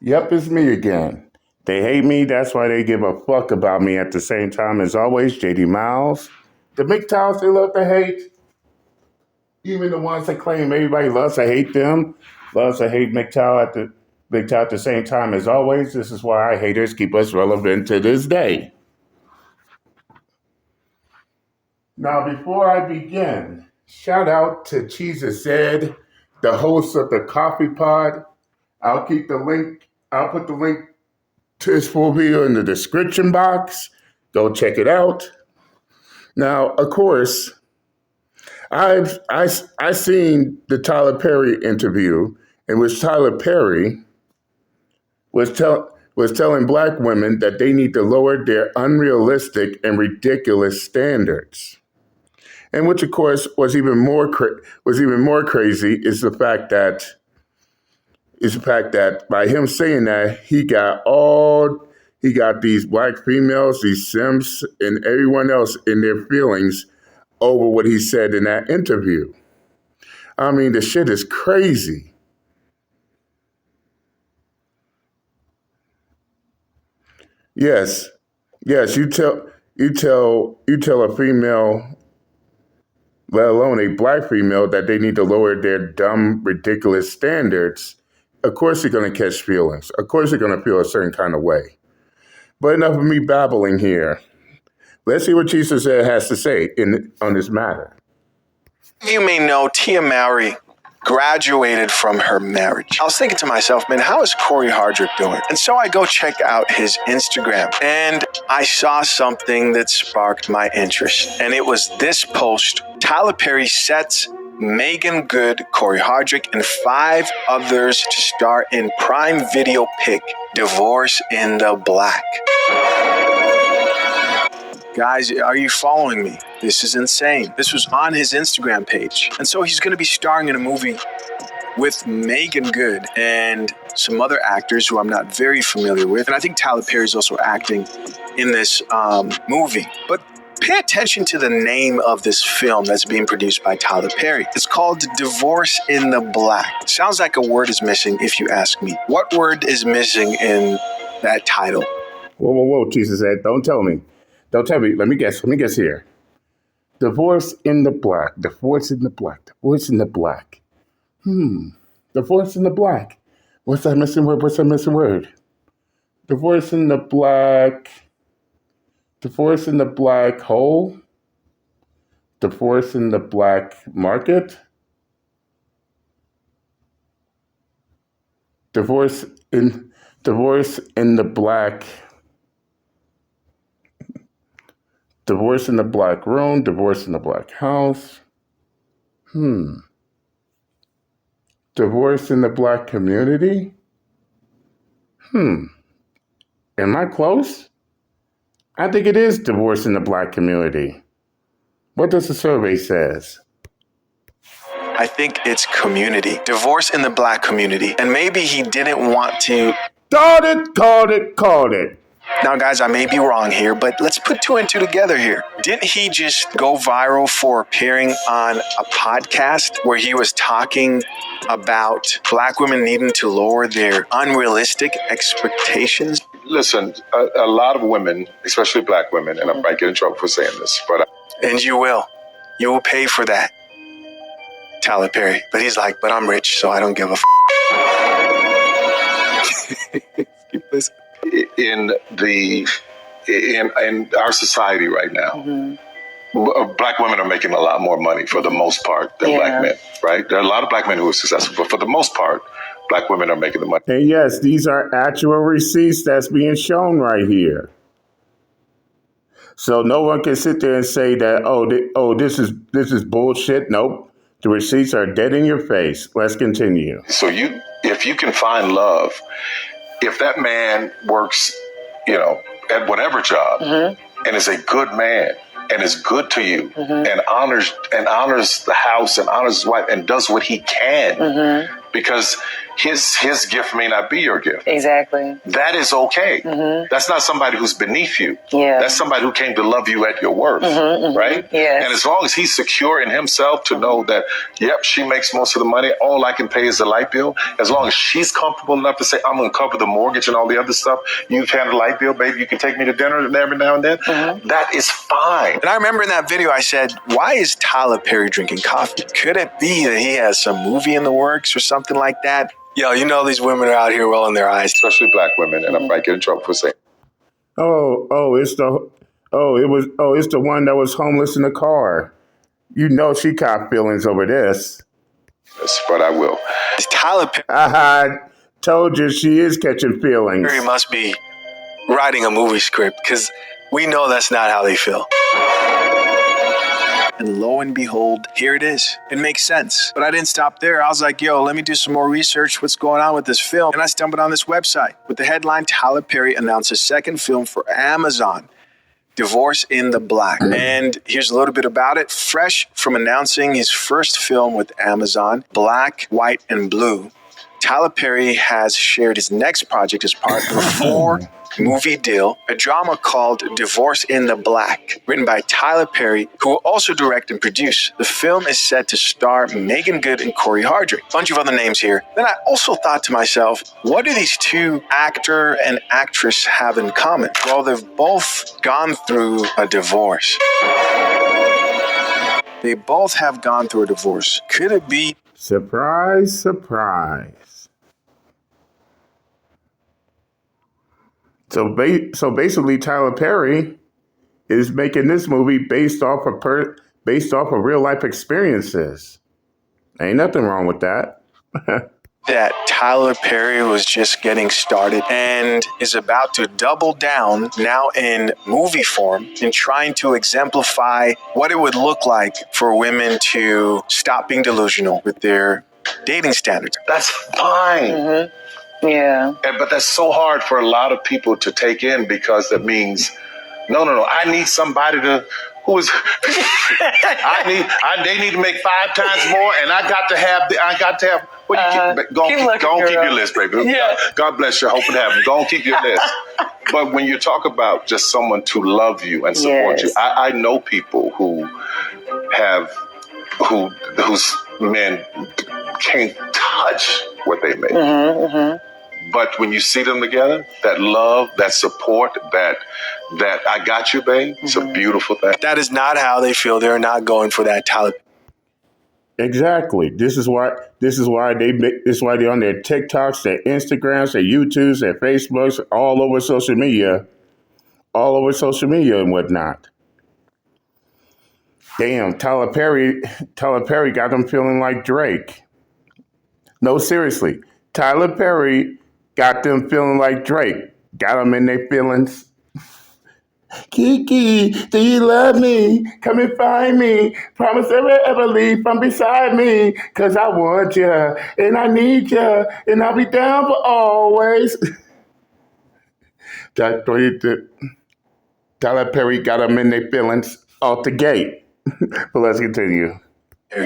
Yep, it's me again. They hate me, that's why they give a fuck about me at the same time as always, JD Miles. The MGTOWs they love to hate, even the ones that claim everybody loves to hate them, loves to hate MGTOW at the same time as always. This is why haters keep us relevant to this day. Now, before I begin, shout out to Jesus Ed, the host of the Coffee Pod. I'll put the link to his full video in the description box. Go check it out. Now, of course, I seen the Tyler Perry interview in which Tyler Perry was telling black women that they need to lower their unrealistic and ridiculous standards. And which, of course, was even more crazy is the fact that by him saying that he got these black females, these simps, and everyone else in their feelings over what he said in that interview. I mean, the shit is crazy. Yes, you tell a female, let alone a black female, that they need to lower their dumb, ridiculous standards. Of course they're going to catch feelings. Of course they're going to feel a certain kind of way. But enough of me babbling here. Let's see what Jesus has to say on this matter. You may know Tia Mowry graduated from her marriage. I was thinking to myself, man, how is Corey Hardrick doing? And so I go check out his Instagram, and I saw something that sparked my interest. And it was this post. Tyler Perry sets Megan Good, Corey Hardrick, and 5 others to star in Prime Video pick Divorce in the Black. Guys, are you following me? This is insane. This was on his Instagram page. And so he's going to be starring in a movie with Megan Good and some other actors who I'm not very familiar with. And I think Tyler Perry's also acting in this movie. But pay attention to the name of this film that's being produced by Tyler Perry. It's called Divorce in the Black. Sounds like a word is missing if you ask me. What word is missing in that title? Whoa, Jesus said, don't tell me. Don't tell me. Let me guess here. Divorce in the Black. Divorce in the Black. Divorce in the Black. Divorce in the Black. What's that missing word? Divorce in the Black. Divorce in the Black hole. Divorce in the Black market. Divorce in the Black. Divorce in the Black room, divorce in the Black house. Divorce in the Black community? Am I close? I think it is divorce in the Black community. What does the survey says? I think it's community. Divorce in the Black community. And maybe he didn't want to... Called it. Now, guys, I may be wrong here, but let's put 2 and 2 together here. Didn't he just go viral for appearing on a podcast where he was talking about black women needing to lower their unrealistic expectations? Listen, a lot of women, especially black women, and I might get in trouble for saying this, but... And you will. You will pay for that, Tyler Perry. But he's like, but I'm rich, so I don't give a Keep listening. In our society right now, black women are making a lot more money for the most part than black men, right? There are a lot of black men who are successful, but for the most part, black women are making the money. And yes, these are actual receipts that's being shown right here. So no one can sit there and say that, this is bullshit. Nope. The receipts are dead in your face. Let's continue. So if you can find love, if that man works, at whatever job and is a good man and is good to you and honors the house and honors his wife and does what he can because his gift may not be your gift. Exactly. That is okay. That's not somebody who's beneath you. Yeah. That's somebody who came to love you at your worth, right? Yes. And as long as he's secure in himself to know that, yep, she makes most of the money, all I can pay is the light bill. As long as she's comfortable enough to say, I'm going to cover the mortgage and all the other stuff, you've had a light bill, baby, you can take me to dinner every now and then. That is fine. And I remember in that video I said, why is Tyler Perry drinking coffee? Could it be that he has some movie in the works or something like that? Yo, you know these women are out here rolling their eyes. Especially black women, and I might get in trouble for saying. It's the one that was homeless in the car. You know she caught feelings over this. Yes, but I will. Tyler Perry I told you she is catching feelings. must be writing a movie script because we know that's not how they feel. And lo and behold, here it is. It makes sense. But I didn't stop there. I was like, yo, let me do some more research. What's going on with this film? And I stumbled on this website with the headline, Tyler Perry announces second film for Amazon, Divorce in the Black. And here's a little bit about it. Fresh from announcing his first film with Amazon, Black, White, and Blue, Tyler Perry has shared his next project as part of a four-movie deal, a drama called Divorce in the Black, written by Tyler Perry, who will also direct and produce. The film is set to star Megan Good and Corey Hardrick. A bunch of other names here. Then I also thought to myself, what do these two actor and actress have in common? Well, they've both gone through a divorce. They both have gone through a divorce. Could it be? Surprise, surprise. So basically, Tyler Perry is making this movie based off of real life experiences. Ain't nothing wrong with that. That Tyler Perry was just getting started and is about to double down now in movie form in trying to exemplify what it would look like for women to stop being delusional with their dating standards. That's fine. Yeah. But that's so hard for a lot of people to take in because that means, no, I need somebody to, who is, they need to make 5 times more and I got to have, well, go on, keep your list, baby. Yeah. God bless you, hope it happens. Go on, keep your list. But when you talk about just someone to love you and support you, I know people whose men can't touch what they make. But when you see them together, that love, that support, that I got you, babe, it's a beautiful thing. That is not how they feel. They're not going for that Tyler. Exactly. This is why they're on their TikToks, their Instagrams, their YouTubes, their Facebooks, all over social media and whatnot. Damn, Tyler Perry got them feeling like Drake. No, seriously, Tyler Perry got them feeling like Drake. Got them in their feelings. Kiki, do you love me? Come and find me. Promise never ever leave from beside me. Cause I want you and I need you and I'll be down for always. Tyler Perry got them in their feelings off the gate. But let's continue.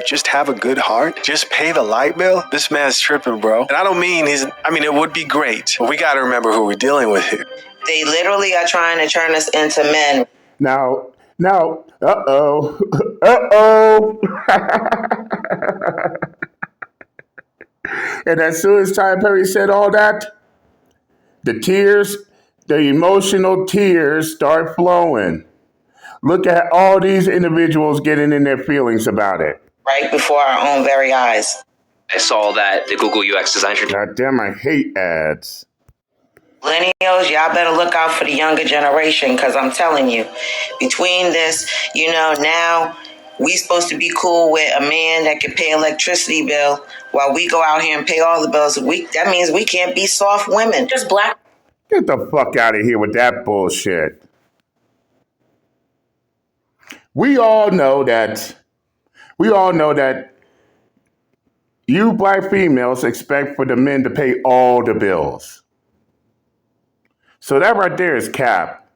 Just have a good heart. Just pay the light bill. This man's tripping, bro. And I don't mean it would be great, but we got to remember who we're dealing with here. They literally are trying to turn us into men. Now, And as soon as Tyler Perry said all that, the emotional tears start flowing. Look at all these individuals getting in their feelings about it. Right before our own very eyes. I saw that the Google UX designer. God damn, I hate ads. Millennials, y'all better look out for the younger generation, because I'm telling you, between this, now we supposed to be cool with a man that can pay electricity bill while we go out here and pay all the bills. That means we can't be soft women. Just black. Get the fuck out of here with that bullshit. We all know that you black females expect for the men to pay all the bills. So that right there is cap.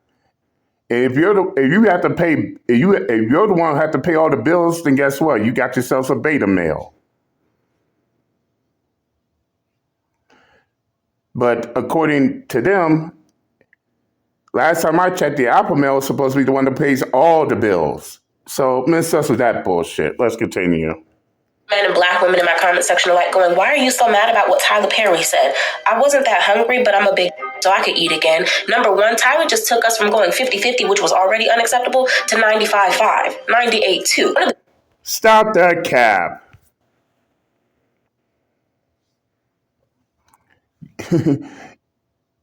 And if you're the one who have to pay all the bills, then guess what? You got yourself a beta male. But according to them, last time I checked, the alpha male is supposed to be the one that pays all the bills. So miss us with that bullshit. Let's continue. Men and black women in my comment section are like going, why are you so mad about what Tyler Perry said? I wasn't that hungry, but I'm a big so I could eat again. Number one, Tyler just took us from going 50-50, which was already unacceptable, to 95-5, 98-2. Stop that cap.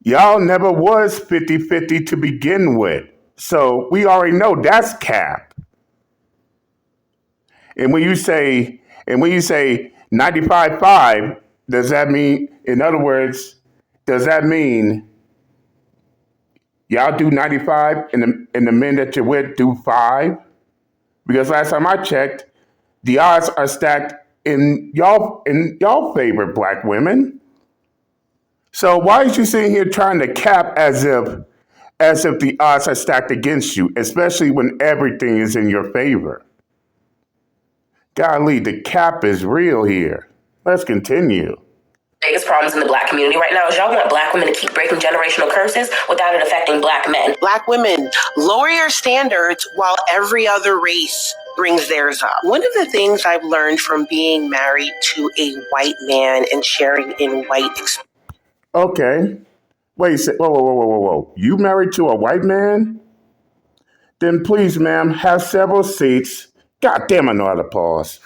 Y'all never was 50-50 to begin with. So we already know that's cap. And when you say 95-5, does that mean, in other words, does that mean y'all do 95 and the men that you're with do 5? Because last time I checked, the odds are stacked in y'all favor, black women. So why is you sitting here trying to cap as if the odds are stacked against you, especially when everything is in your favor? Golly, the cap is real here. Let's continue. Biggest problems in the black community right now is y'all want black women to keep breaking generational curses without it affecting black men. Black women, lower your standards while every other race brings theirs up. One of the things I've learned from being married to a white man and sharing in white experience. Okay. Wait, whoa. You married to a white man? Then please, ma'am, have several seats. God damn, I know how to pause.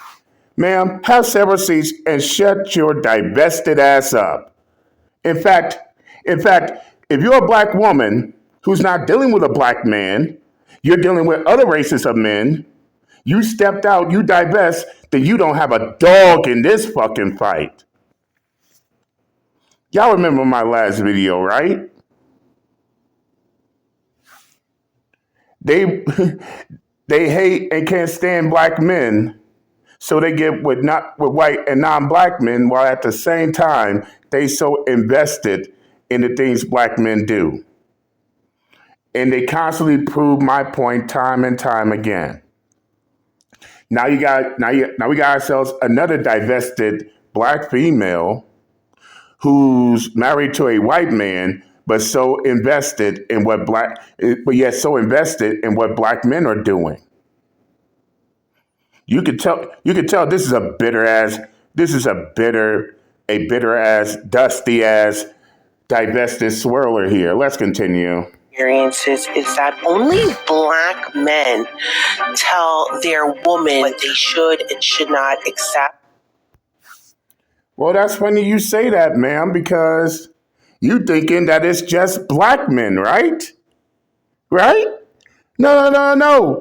Ma'am, have several seats and shut your divested ass up. In fact, if you're a black woman who's not dealing with a black man, you're dealing with other races of men, you stepped out, you divest, then you don't have a dog in this fucking fight. Y'all remember my last video, right? They hate and can't stand black men, so they get with white and non-black men, while at the same time they so invested in the things black men do. And they constantly prove my point time and time again. Now we got ourselves another divested black female who's married to a white man, but so invested in what black men are doing. You could tell this is a bitter ass, dusty ass, divested swirler here. Let's continue. Experiences is that only black men tell their woman what they should and should not accept. Well, that's funny you say that, ma'am, because you thinking that it's just black men, right? Right? No,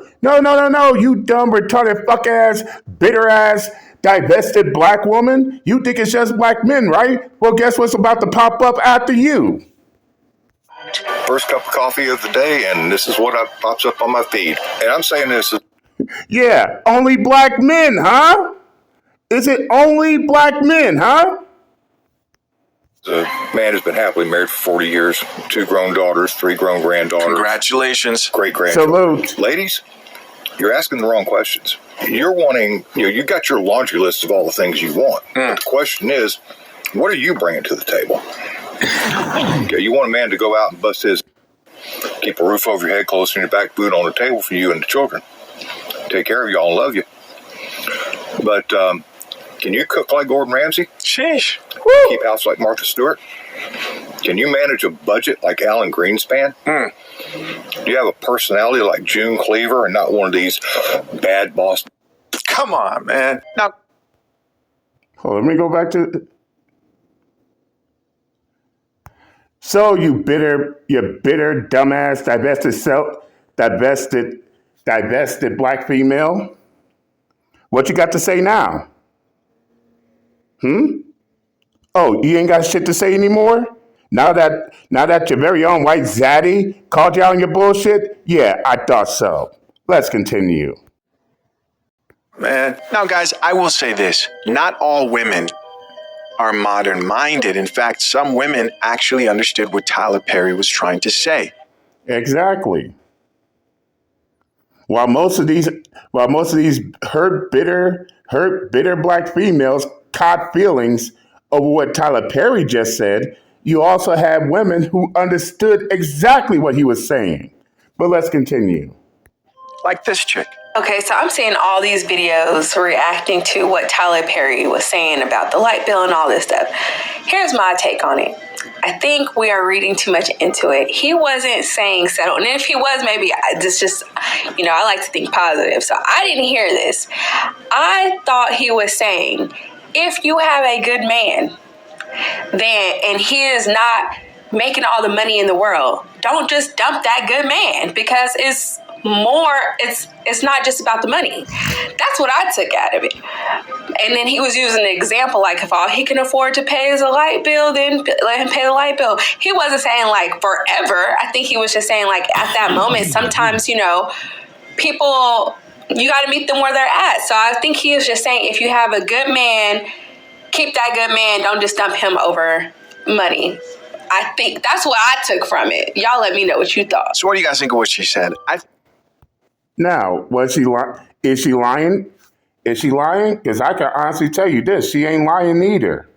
you dumb, retarded, fuck ass, bitter ass, divested black woman. You think it's just black men, right? Well, guess what's about to pop up after you? First cup of coffee of the day, and this is what pops up on my feed. And I'm saying this is... Yeah, only black men, huh? Is it only black men, huh? The man has been happily married for 40 years, 2 grown daughters, 3 grown granddaughters. Congratulations. Great grandchildren. Salute. Ladies, you're asking the wrong questions. You're wanting, you got your laundry list of all the things you want. But the question is, what are you bringing to the table? Okay, you want a man to go out and bust his, keep a roof over your head, clothes on your back, food on the table for you and the children. Take care of y'all and love you. But can you cook like Gordon Ramsay? Sheesh. Keep house like Martha Stewart? Can you manage a budget like Alan Greenspan? Do you have a personality like June Cleaver and not one of these bad boss? Come on, man. Now, hold on, let me go back to... So you bitter, dumbass, divested black female. What you got to say now? Oh, you ain't got shit to say anymore? Now that your very own white zaddy called you out on your bullshit? Yeah, I thought so. Let's continue. man. Now, guys, I will say this. Not all women are modern-minded. In fact, some women actually understood what Tyler Perry was trying to say. Exactly. While most of these hurt, bitter black females caught feelings over what Tyler Perry just said, you also had women who understood exactly what he was saying. But let's continue. Like this chick. Okay, so I'm seeing all these videos reacting to what Tyler Perry was saying about the light bill and all this stuff. Here's my take on it. I think we are reading too much into it. He wasn't saying settle. And if he was, maybe this just, I like to think positive. So I didn't hear this. I thought he was saying, if you have a good man, and he is not making all the money in the world, don't just dump that good man, because it's not just about the money. That's what I took out of it. And then he was using an example, like if all he can afford to pay is a light bill, then let him pay the light bill. He wasn't saying like forever. I think he was just saying like at that moment, sometimes, people, you got to meet them where they're at. So I think he was just saying, if you have a good man, keep that good man. Don't just dump him over money. I think that's what I took from it. Y'all let me know what you thought. So what do you guys think of what she said? Now, is she lying? Is she lying? Because I can honestly tell you this, she ain't lying either.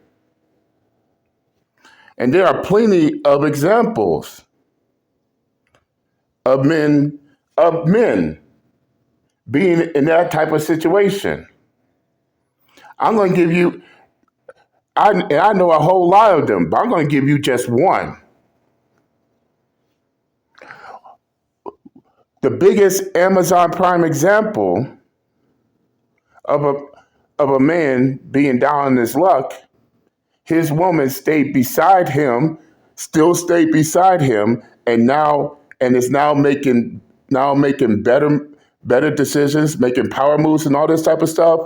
And there are plenty of examples of men being in that type of situation. I'm going to give you, I know a whole lot of them, but I'm going to give you just one. The biggest Amazon Prime example of a man being down on his luck, his woman stayed beside him, still stayed beside him, and is now making better decisions, making power moves and all this type of stuff.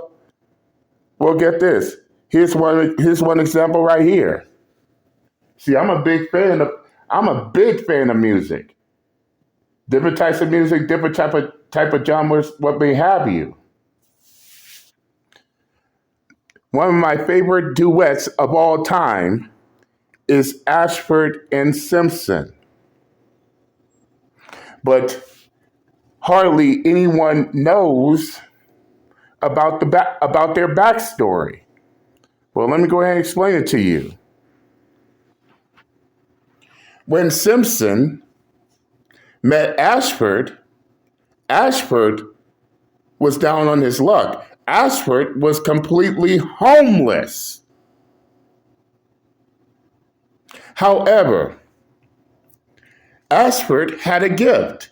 Well, get this. Here's one example right here. See, I'm a big fan of music. Different types of music, different type of genres, what may have you. One of my favorite duets of all time is Ashford and Simpson. But hardly anyone knows about their backstory. Well, let me go ahead and explain it to you. When Simpson met Ashford was down on his luck. Ashford was completely homeless. However, Ashford had a gift.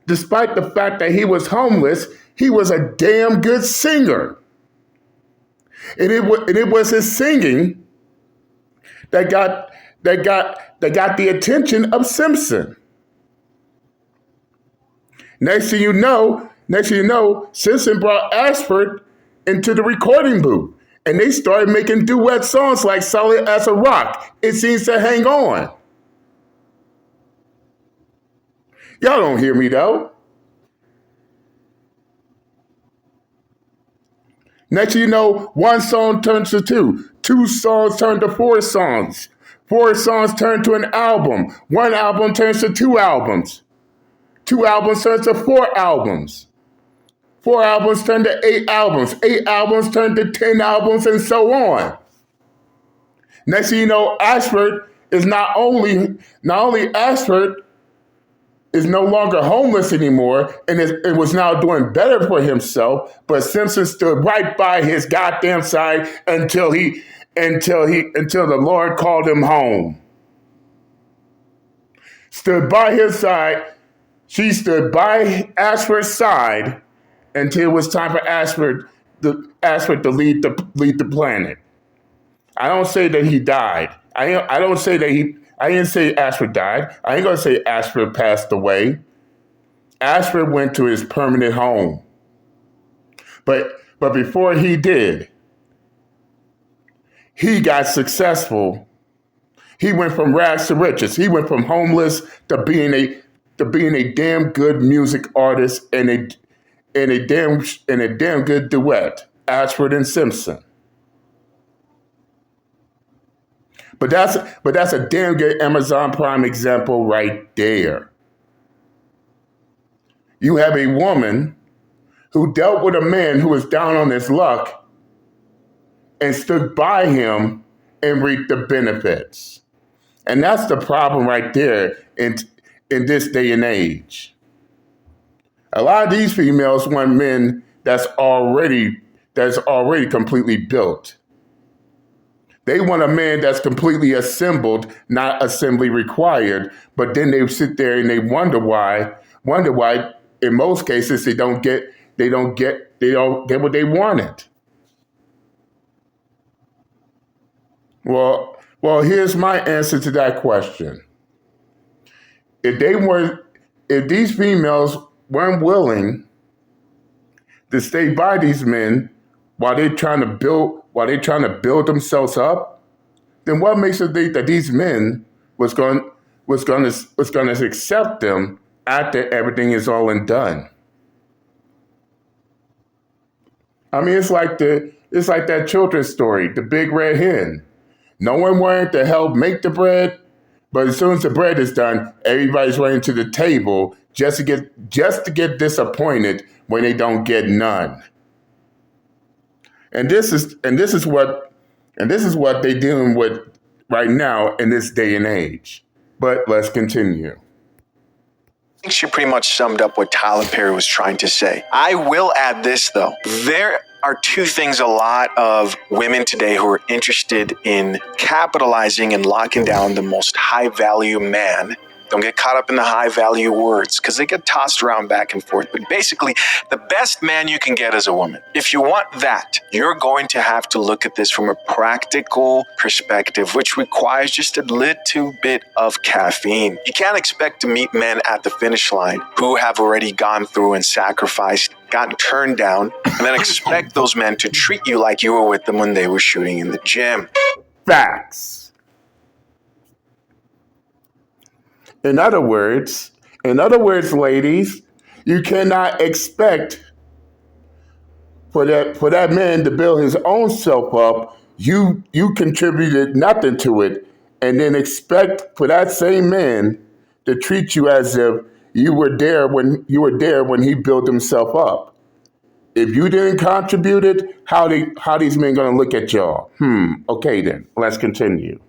Despite the fact that he was homeless, he was a damn good singer. And it was his singing that got the attention of Simpson. Next thing you know, Simpson brought Ashford into the recording booth, and they started making duet songs like Solid as a Rock, It Seems to Hang On. Y'all don't hear me though. Next thing you know, one song turns to two songs turn to four songs, four songs turn to an album, one album turns to two albums. Two albums turn to four albums. Four albums turn to eight albums. Eight albums turn to 10 albums, and so on. Next thing you know, Ashford is not only Ashford is no longer homeless anymore, and it was now doing better for himself, but Simpson stood right by his goddamn side until the Lord called him home. Stood by his side. She stood by Ashford's side until it was time for Ashford to leave the planet. I don't say that he died. I didn't say Ashford died. I ain't gonna say Ashford passed away. Ashford went to his permanent home. But before he did, he got successful. He went from rags to riches. He went from homeless to being a damn good music artist and a damn good duet, Ashford and Simpson. But that's a damn good Amazon Prime example right there. You have a woman who dealt with a man who was down on his luck and stood by him and reaped the benefits. And that's the problem right there in this day and age. A lot of these females want men that's already completely built. They want a man that's completely assembled, not assembly required. But then they sit there and they wonder why in most cases they don't get what they wanted. Well, here's my answer to that question. If these females weren't willing to stay by these men while they're trying to build themselves up, then what makes you think that these men was going to accept them after everything is all and done? I mean, it's like that children's story, the big red hen. No one wanted to help make the bread, but as soon as the bread is done, everybody's running to the table just to get disappointed when they don't get none. And this is what they're dealing with right now in this day and age. But let's continue. I think she pretty much summed up what Tyler Perry was trying to say. I will add this, though. There are two things a lot of women today who are interested in capitalizing and locking down the most high-value man. Don't get caught up in the high-value words because they get tossed around back and forth. But basically, the best man you can get is a woman. If you want that, you're going to have to look at this from a practical perspective, which requires just a little bit of caffeine. You can't expect to meet men at the finish line who have already gone through and sacrificed, gotten turned down, and then expect those men to treat you like you were with them when they were shooting in the gym. Facts. In other words, ladies, you cannot expect for that man to build his own self up. You contributed nothing to it, and then expect for that same man to treat you as if you were there when he built himself up. If you didn't contribute it, how these men gonna look at y'all? Okay then, let's continue.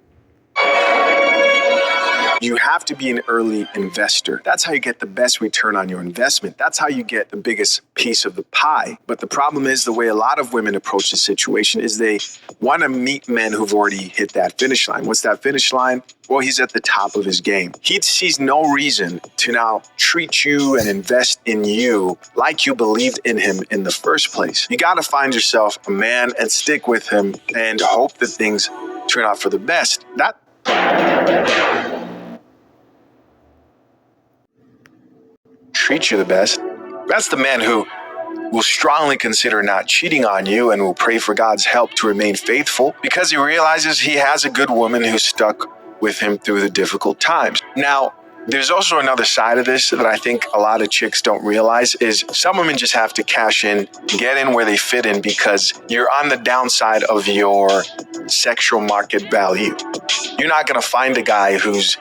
You have to be an early investor. That's how you get the best return on your investment. That's how you get the biggest piece of the pie. But the problem is the way a lot of women approach the situation is they want to meet men who've already hit that finish line. What's that finish line? Well, he's at the top of his game. He sees no reason to now treat you and invest in you like you believed in him in the first place. You got to find yourself a man and stick with him and hope that things turn out for the best. Treat you the best. That's the man who will strongly consider not cheating on you and will pray for God's help to remain faithful because he realizes he has a good woman who stuck with him through the difficult times. Now, there's also another side of this that I think a lot of chicks don't realize is some women just have to cash in, get in where they fit in because you're on the downside of your sexual market value. You're not going to find a guy who's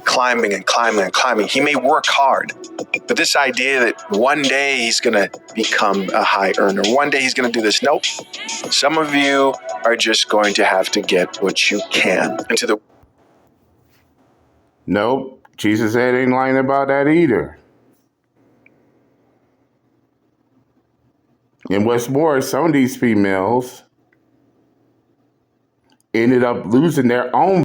climbing and climbing and climbing. He may work hard, but this idea that one day he's going to become a high earner, one day he's going to do this. Nope. Some of you are just going to have to get what you can. Nope. Jesus said ain't lying about that either. And what's more, some of these females ended up losing their own